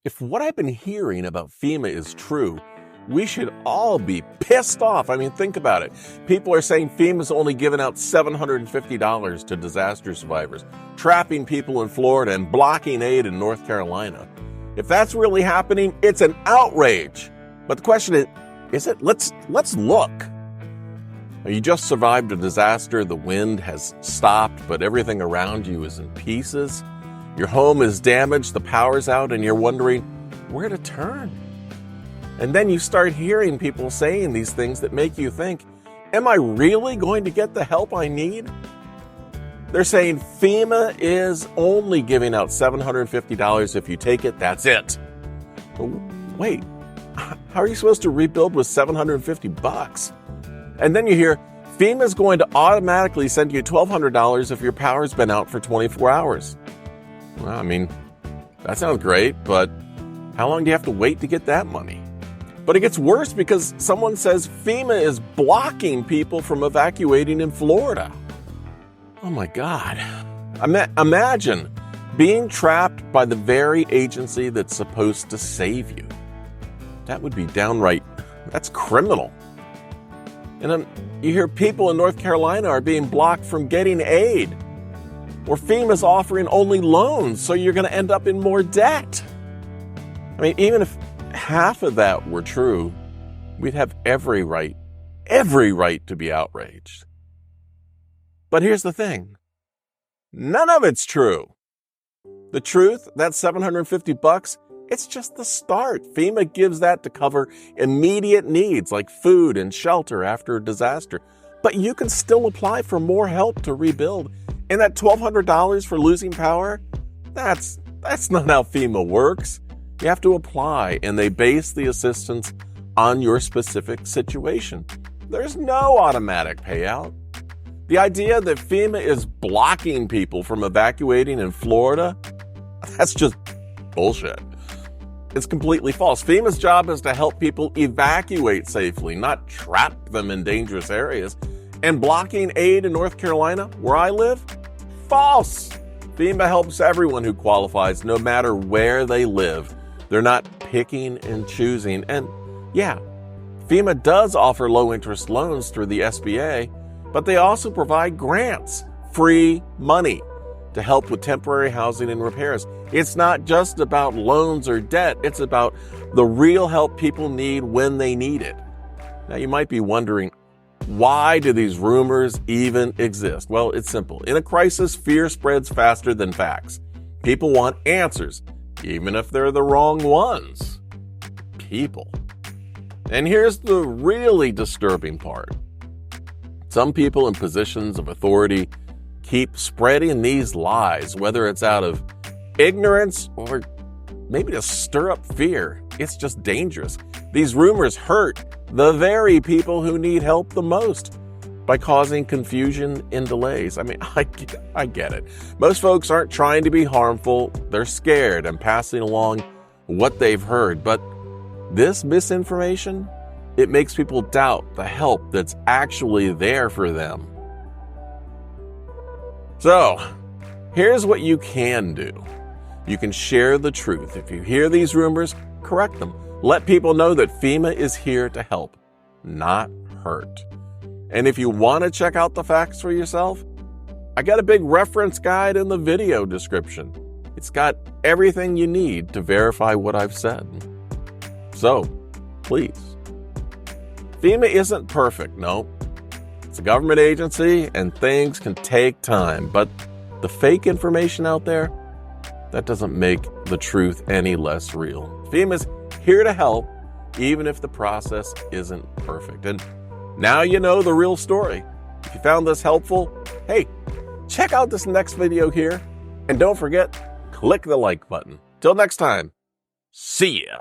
If what I've been hearing about FEMA is true, we should all be pissed off. I mean, think about it. People are saying FEMA's only given out $750 to disaster survivors, trapping people in Florida and blocking aid in North Carolina. If that's really happening, it's an outrage. But the question is it? Let's look. You just survived a disaster. The wind has stopped, but everything around you is in pieces. Your home is damaged, the power's out, and you're wondering where to turn. And then you start hearing people saying these things that make you think, am I really going to get the help I need? They're saying FEMA is only giving out $750. If you take it, that's it. But wait, how are you supposed to rebuild with $750? And then you hear FEMA's going to automatically send you $1,200 if your power's been out for 24 hours. Well, I mean, that sounds great, but how long do you have to wait to get that money? But it gets worse because someone says FEMA is blocking people from evacuating in Florida. Oh my God. Imagine being trapped by the very agency that's supposed to save you. That would be that's criminal. And then you hear people in North Carolina are being blocked from getting aid. Or FEMA's offering only loans, so you're going to end up in more debt. I mean, even if half of that were true, we'd have every right to be outraged. But here's the thing. None of it's true. The truth, that $750, it's just the start. FEMA gives that to cover immediate needs like food and shelter after a disaster. But you can still apply for more help to rebuild. And that $1,200 for losing power, that's not how FEMA works. You have to apply, and they base the assistance on your specific situation. There's no automatic payout. The idea that FEMA is blocking people from evacuating in Florida, that's just bullshit. It's completely false. FEMA's job is to help people evacuate safely, not trap them in dangerous areas. And blocking aid in North Carolina, where I live? False! FEMA helps everyone who qualifies, no matter where they live. They're not picking and choosing. And yeah, FEMA does offer low-interest loans through the SBA, but they also provide grants, free money, to help with temporary housing and repairs. It's not just about loans or debt. It's about the real help people need when they need it. Now, you might be wondering, why do these rumors even exist? Well, it's simple. In a crisis, fear spreads faster than facts. People want answers, even if they're the wrong ones. People. And here's the really disturbing part. Some people in positions of authority keep spreading these lies, whether it's out of ignorance or maybe to stir up fear. It's just dangerous. These rumors hurt the very people who need help the most by causing confusion and delays. I mean, I get it. Most folks aren't trying to be harmful. They're scared and passing along what they've heard. But this misinformation, it makes people doubt the help that's actually there for them. So, here's what you can do. You can share the truth. If you hear these rumors, correct them. Let people know that FEMA is here to help, not hurt. And if you want to check out the facts for yourself, I got a big reference guide in the video description. It's got everything you need to verify what I've said. So, please. FEMA isn't perfect, no. It's a government agency and things can take time, but the fake information out there, that doesn't make the truth any less real. FEMA's here to help, even if the process isn't perfect. And now you know the real story. If you found this helpful, hey, check out this next video here. And don't forget, click the like button. Till next time, see ya.